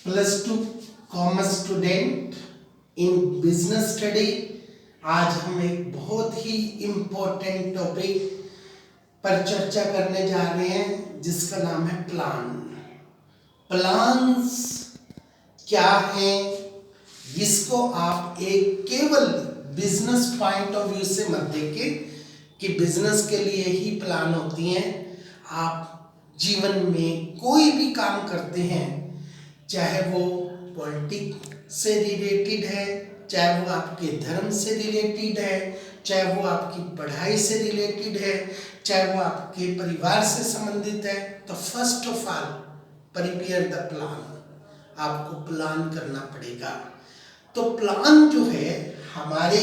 +2 commerce student in business study. आज हम एक बहुत ही इम्पोर्टेंट टॉपिक पर चर्चा करने जा रहे हैं जिसका नाम है प्लान। प्लान्स क्या है, जिसको आप एक केवल बिजनेस पॉइंट ऑफ व्यू से मत देखें कि बिजनेस के लिए ही प्लान होती हैं। आप जीवन में कोई भी काम करते हैं, चाहे वो पॉलिटिक्स से रिलेटेड है, चाहे वो आपके धर्म से रिलेटेड है, चाहे वो आपकी पढ़ाई से रिलेटेड है, चाहे वो आपके परिवार से संबंधित है, तो first of all prepare the plan. आपको प्लान करना पड़ेगा। तो प्लान जो है हमारे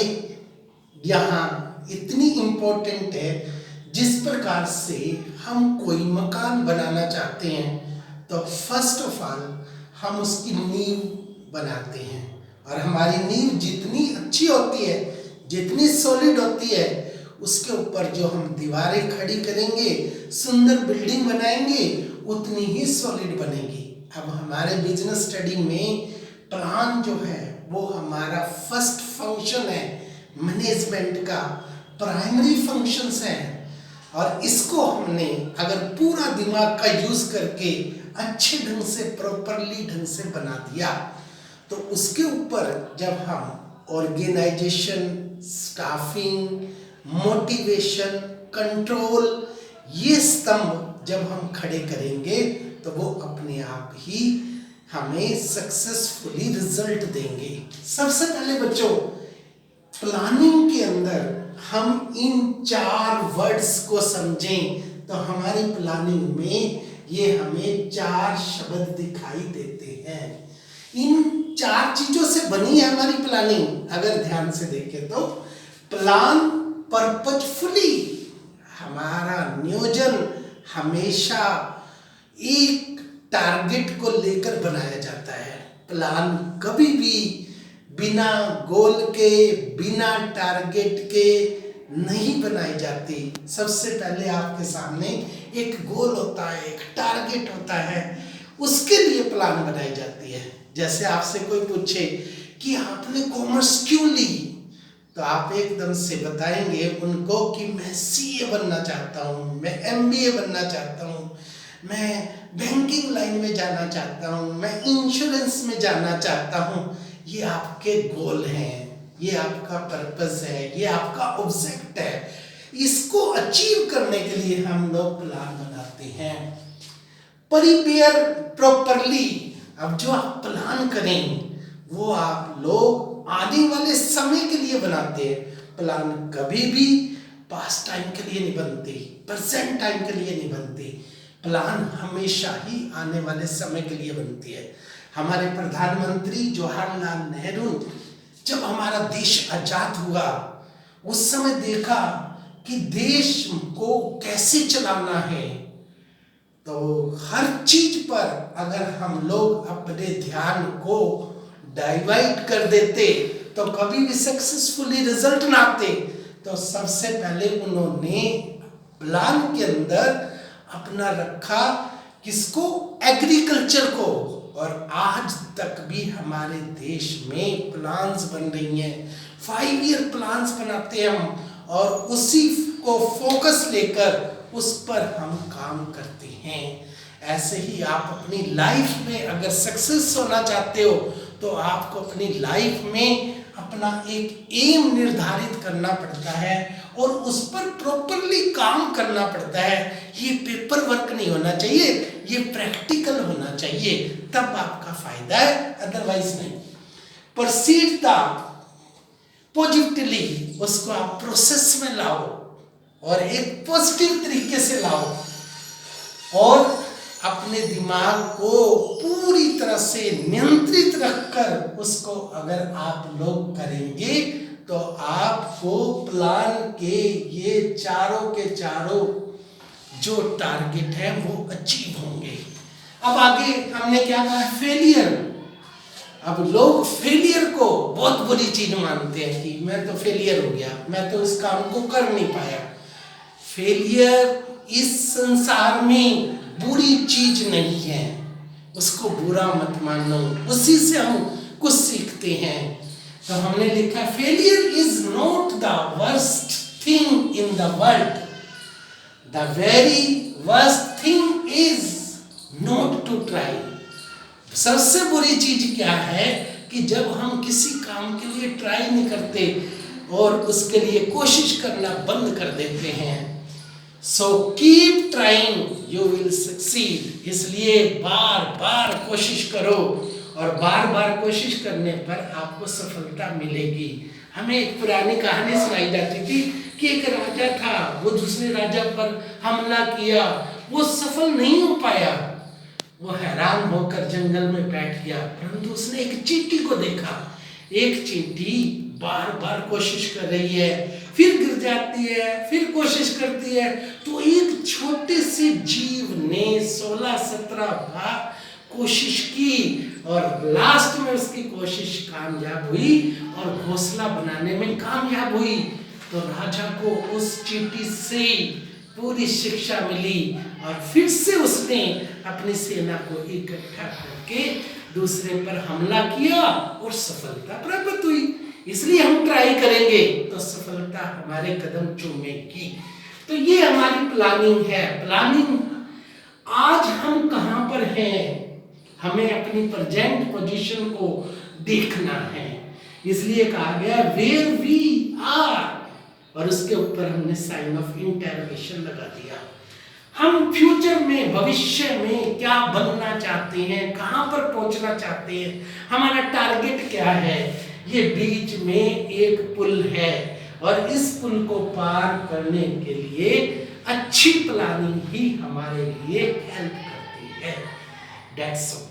यहाँ इतनी इम्पोर्टेंट है, जिस प्रकार से हम कोई मकान बनाना चाहते हैं तो फर्स्ट ऑफ ऑल हम उसकी नींव बनाते हैं, और हमारी नींव जितनी अच्छी होती है, जितनी सॉलिड होती है, उसके ऊपर जो हम दीवारें खड़ी करेंगे, सुंदर बिल्डिंग बनाएंगे, उतनी ही सॉलिड बनेगी। अब हमारे बिजनेस स्टडी में प्लान जो है वो हमारा फर्स्ट फंक्शन है, मैनेजमेंट का प्राइमरी फंक्शंस है, और इसको हमने अगर पूरा दिमाग का यूज करके अच्छे ढंग से प्रॉपरली ढंग से बना दिया तो उसके ऊपर जब हम ऑर्गेनाइजेशन, स्टाफिंग, मोटिवेशन, कंट्रोल, ये स्तंभ जब हम खड़े करेंगे तो वो अपने आप ही हमें सक्सेसफुली रिजल्ट देंगे। सबसे पहले बच्चों, प्लानिंग के अंदर हम इन 4 वर्ड्स को समझें तो हमारी प्लानिंग में ये हमें 4 शब्द दिखाई देते हैं। इन 4 चीजों से बनी है हमारी प्लानिंग। अगर ध्यान से देखें तो प्लान पर्पजफुली, हमारा नियोजन हमेशा एक टारगेट को लेकर बनाया जाता है। प्लान कभी भी बिना गोल के, बिना टारगेट के नहीं बनाई जाती। सबसे पहले आपके सामने एक गोल होता है, एक टारगेट होता है, उसके लिए प्लान बनाई जाती है। जैसे आपसे कोई पूछे कि आपने कॉमर्स क्यों ली, तो आप एकदम से बताएंगे उनको कि मैं सीए बनना चाहता हूँ, मैं एमबीए बनना चाहता हूँ, मैं बैंकिंग लाइन में जाना चाहता हूँ, मैं इंश्योरेंस में जाना चाहता हूँ। ये आपके गोल हैं, ये आपका पर्पस है, ये आपका ऑब्जेक्ट है। इसको अचीव करने के लिए हम लोग प्लान बनाते हैं। Prepare properly. अब जो आप प्लान करें वो आप लोग आने वाले समय के लिए बनाते हैं। प्लान कभी भी पास्ट टाइम के लिए नहीं बनते, प्रेजेंट टाइम के लिए नहीं बनते। प्लान हमेशा ही आने वाले समय के लिए बनती है। हमारे प्रधानमंत्री जवाहरलाल नेहरू जब हमारा देश आजाद हुआ, उस समय देखा कि देश को कैसे चलाना है, तो हर चीज पर अगर हम लोग अपने ध्यान को डाइवर्ट कर देते तो कभी भी सक्सेसफुली रिजल्ट ना आते। तो सबसे पहले उन्होंने प्लान के अंदर अपना रखा किसको? एग्रीकल्चर को। और आज तक भी हमारे देश में प्लान्स बन रही हैं, 5 ईयर प्लान्स बनाते हैं हम, और उसी को फोकस लेकर उस पर हम काम करते हैं। ऐसे ही आप अपनी लाइफ में अगर सक्सेस होना चाहते हो तो आपको अपनी लाइफ में अपना एक एम निर्धारित करना पड़ता है और उस पर प्रॉपरली काम करना पड़ता है। ये पेपर वर्क नहीं होना चाहिए, ये प्रैक्टिकल होना चाहिए, तब आपका फायदा है, अदरवाइज नहीं। प्रोसीड द पॉजिटिवली, उसको आप प्रोसेस में लाओ और एक पॉजिटिव तरीके से लाओ, और अपने दिमाग को पूरी तरह से नियंत्रित रखकर उसको अगर आप लोग करेंगे तो आपको प्लान के ये चारों के चारों जो टारगेट है वो अचीव होंगे। अब आगे हमने क्या कहा? फेलियर। अब लोग फेलियर को बहुत बुरी चीज मानते हैं कि मैं तो फेलियर हो गया, मैं तो इस काम को कर नहीं पाया। फेलियर इस संसार में बुरी चीज नहीं है, उसको बुरा मत मानो, उसी से हम कुछ सीखते हैं। तो हमने लिखा failure is not the worst thing in the world, the very worst thing is not to try. सबसे बुरी चीज क्या है कि जब हम किसी काम के लिए ट्राई नहीं करते और उसके लिए कोशिश करना बंद कर देते हैं। So keep trying you will succeed. इसलिए बार बार कोशिश करो और बार बार कोशिश करने पर आपको सफलता मिलेगी। हमें एक पुरानी कहानी सुनाई जाती थी कि एक राजा था, वो दूसरे राजा पर हमला किया, वो सफल नहीं हो पाया, वो हैरान होकर जंगल में बैठ गया। परंतु उसने एक चींटी को देखा, एक चींटी बार बार कोशिश कर रही है, फिर गिर जाती है, फिर कोशिश करती है। तो एक छोटे से जीव ने 16-17 बार कोशिश की और लास्ट में उसकी कोशिश कामयाब हुई और घोंसला बनाने में कामयाब हुई। तो राजा को उस चींटी से पूरी शिक्षा मिली और फिर से उसने अपनी सेना को इकट्ठा करके दूसरे पर हमला किया और सफलता प्राप्त हुई। इसलिए हम ट्राई करेंगे तो सफलता हमारे कदम चूमेगी। तो ये हमारी प्लानिंग है। प्लानिंग, आज हम कहाँ पर हैं, हमें अपनी प्रेजेंट पोजीशन को देखना है। इसलिए कहा गया वेयर वी आर, और उसके ऊपर हमने साइन ऑफ इंटरोगेशन लगा दिया। हम फ्यूचर में, भविष्य में क्या बनना चाहते हैं, कहाँ पर पहुंचना चाहते हैं, हमारा टारगेट क्या है। ये बीच में एक पुल है और इस पुल को पार करने के लिए अच्छी प्लानिंग ही हमारे लिए हेल्प करती है। That's all.